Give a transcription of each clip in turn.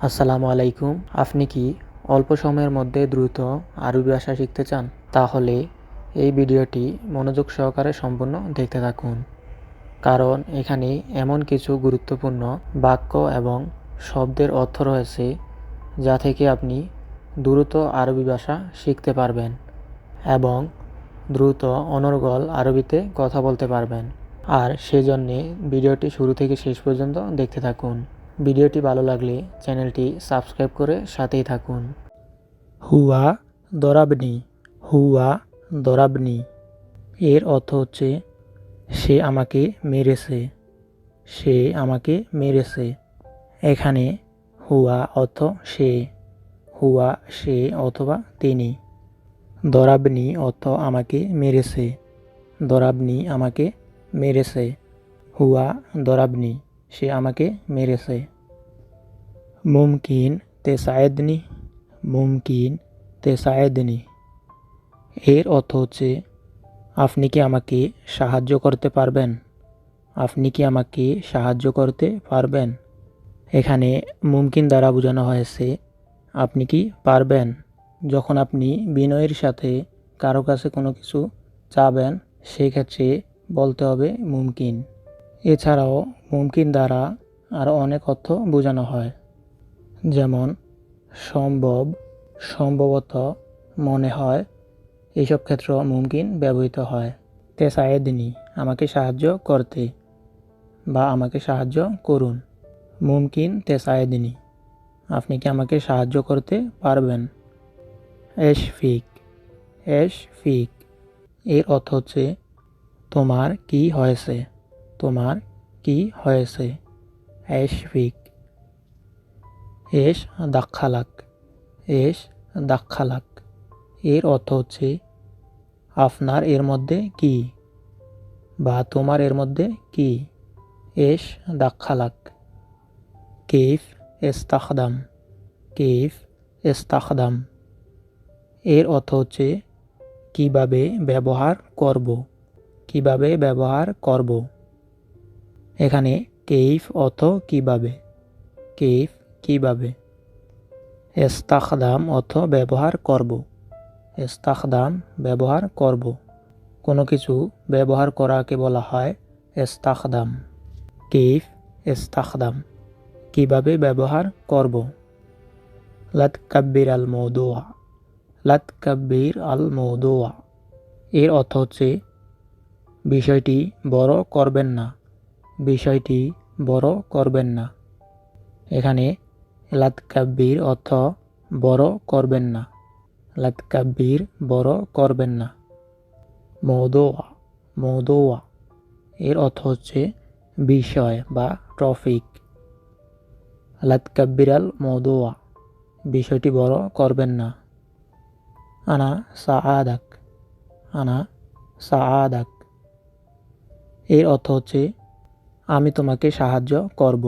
আসসালামু আলাইকুম। আপনি কি অল্প সময়ের মধ্যে দ্রুত আরবি ভাষা শিখতে চান? তাহলে এই ভিডিওটি মনোযোগ সহকারে সম্পূর্ণ দেখতে থাকুন। কারণ এখানে এমন কিছু গুরুত্বপূর্ণ বাক্য এবং শব্দের অর্থ রয়েছে যা থেকে আপনি দ্রুত আরবি ভাষা শিখতে পারবেন এবং দ্রুত অনর্গল আরবিতে কথা বলতে পারবেন। আর সেজন্যে ভিডিওটি শুরু থেকে শেষ পর্যন্ত দেখতে থাকুন। ভিডিওটি ভালো লাগলে চ্যানেলটি সাবস্ক্রাইব করে সাথেই থাকুন। হুয়া দরাবনি, হুয়া দরাবনি এর অর্থ হচ্ছে সে আমাকে মেরেছে, সে আমাকে মেরেছে। এখানে হুয়া অর্থ সে, হুয়া সে অথবা তিনি। দরাবনি অর্থ আমাকে মেরেছে, দরাবনি আমাকে মেরেছে। হুয়া দরাবনি সে আমাকে মেরেছে। মুমকিন তেসায়েদনি, মুমকিন তেসায়েদনি এর অর্থ হচ্ছে আপনি কি আমাকে সাহায্য করতে পারবেন, আপনি কি আমাকে সাহায্য করতে পারবেন। এখানে মুমকিন দ্বারা বোঝানো হয়েছে আপনি কি পারবেন। যখন আপনি বিনয়ের সাথে কারো কাছে কোনো কিছু চাবেন সেক্ষেত্রে বলতে হবে মুমকিন। এছাড়াও মুমকিন দ্বারা আরও অনেক অর্থ বোঝানো হয়, যেমন সম্ভব, সম্ভবত, মনে হয়। এইসব ক্ষেত্র মুমকিন ব্যবহৃত হয়। তেসায়েদনি আমাকে সাহায্য করতে বা আমাকে সাহায্য করুন। মুমকিন তেসায়েদনি আপনি কি আমাকে সাহায্য করতে পারবেন। এশফিক, এশফিক এর অর্থ হচ্ছে তোমার কি হয়েছে, তোমার কি হয়েছে। এশফিক। এশ দাক্ষালাক, এশ দাক্ষালাক এর অর্থ হচ্ছে আপনার এর মধ্যে কি বা তোমার এর মধ্যে কি। এশ দাক্ষালাক। কেফ ইস্তাখদাম, কেফ ইস্তাখদাম এর অর্থ হচ্ছে কিভাবে ব্যবহার করব, কিভাবে ব্যবহার করব। এখানে কেইফ অর্থ কিভাবে, কেইফ কিভাবে। ইস্তাখদাম অর্থ ব্যবহার করব, ইস্তাখদাম ব্যবহার করব। কোনো কিছু ব্যবহার করাকে বলা হয় ইস্তাখদাম। কেইফ ইস্তাখদাম কিভাবে ব্যবহার করব। লাতকাব্বির আল মওদুআ, লাতকাব্বির আল মওদুআ এর অর্থ হচ্ছে বিষয়টি বড় করবেন না, বিষয়টি বড় করবেন না। এখানে লাতকাব্বির অর্থ বড় করবেন না, লাতকাব্বির বড় করবেন না। মওদুআ, মওদুআ এর অর্থ হচ্ছে বিষয় বা টপিক। লাতকাব্বির আল মওদুআ বিষয়টি বড় করবেন না। আনা সাআদাক, আনা সাআদাক এর অর্থ হচ্ছে আমি তোমাকে সাহায্য করব,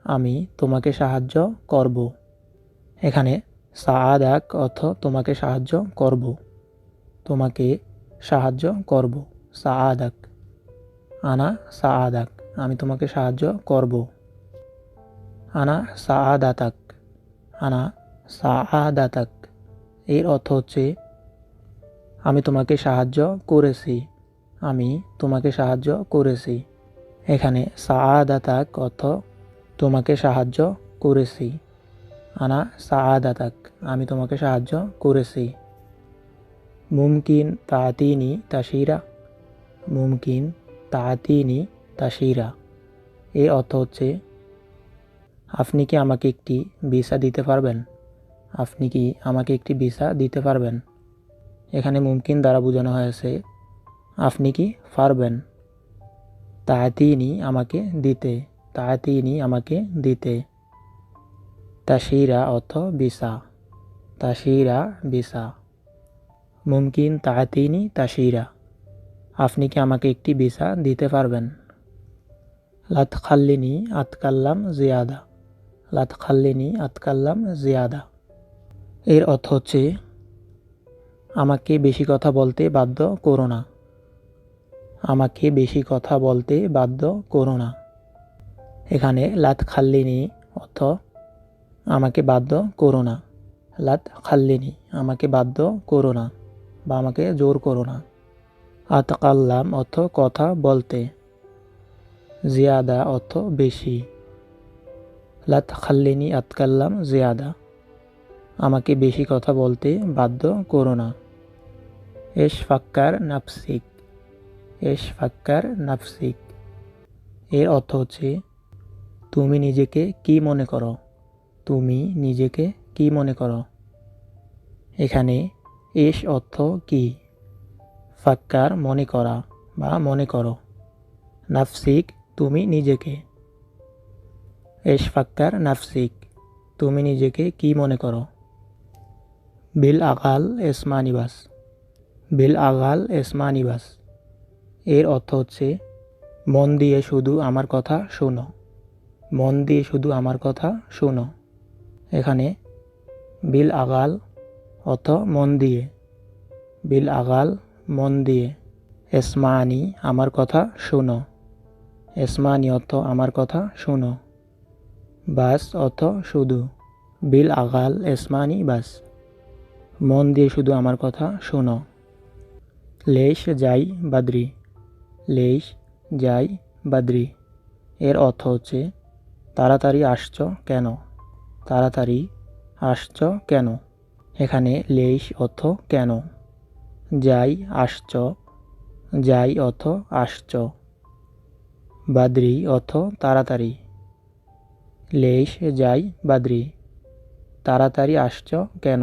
আমি তোমাকে সাহায্য করব। এখানে সাআদাক অর্থ তোমাকে সাহায্য করব, তোমাকে সাহায্য করব। সাআদাক, আনা সাআদাক আমি তোমাকে সাহায্য করব। আনা সাআদাতাক, আনা সাআদাতাক এর অর্থ হচ্ছে আমি তোমাকে সাহায্য করেছি, আমি তোমাকে সাহায্য করেছি। এখানে সাআদাতাক অর্থ তোমাকে সাহায্য করেছি। আনা সাআদাতাক আমি তোমাকে সাহায্য করেছি। মুমকিন তাতিনি তাশিরা, মুমকিন তাতিনি তাশিরা এর অর্থ হচ্ছে আপনি কি আমাকে একটি ভিসা দিতে পারবেন, আপনি কি আমাকে একটি ভিসা দিতে পারবেন। এখানে মুমকিন দ্বারা বোঝানো হয়েছে আপনি কি পারবেন। তাতিনি আমাকে দিতে, তাতিনি আমাকে দিতে। তাশিরা অর্থ ভিসা, তাশিরা ভিসা। মুমকিন তাতিনি তাশিরা আপনি কি আমাকে একটি ভিসা দিতে পারবেন। লাতখাল্লিনি আতকাল্লাম জিয়াদা, লাতখাল্লিনি আতকাল্লাম জিয়াদা এর অর্থ হচ্ছে আমাকে বেশি কথা বলতে বাধ্য করো না, আমাকে বেশি কথা বলতে বাধ্য করো না। এখানে লাতখাল্লিনি অর্থ আমাকে বাধ্য করো না। লা তুখাল্লিনি, আমাকে বাধ্য করো না বা আমাকে জোর করো না। আতাকাল্লাম অর্থ কথা বলতে। জিয়াদা অর্থ বেশি। লা তুখাল্লিনি আতকাল্লাম জিয়াদা, আমাকে বেশি কথা বলতে বাধ্য করো না। এশ ফাক্কার নাফসিক, এশ ফাক্কার নাফসিক এর অর্থ হচ্ছে তুমি নিজেকে কি মনে করো, তুমি নিজেকে কি মনে করো। এখানে এশ অর্থ কি, ফাক্কার মনে করা বা মনে করো, নাফসিক তুমি নিজেকে। এশ ফাক্কার নাফসিক, তুমি নিজেকে কি মনে করো। বিল আগাল এসমানিবাস, বিল আগাল এসমানিবাস এর অর্থ হচ্ছে মন দিয়ে শুধু আমার কথা শোনো, মন দিয়ে শুধু আমার কথা শোনো। এখানে বিল আগাল অর্থ মন দিয়ে, বিল আগাল মন দিয়ে, এসমানি আমার কথা শোনো, এসমানি অর্থ আমার কথা শোনো, বাস অর্থ শুধু, বিল আগাল এসমানি বাস মন দিয়ে শুধু আমার কথা শোনো। লেশ যাই বাদ্রি, লেশ যাই বাদ্রি এর অর্থ হচ্ছে তাড়াতাড়ি আসছ কেন, তাড়াতাড়ি আসছ কেন। এখানে লেশ অর্থ কেন, যাই আসছ, যাই অর্থ আসছ, বাদ্রি অর্থ তাড়াতাড়ি। লেশ যাই বাদ্রি, তাড়াতাড়ি আসছ কেন।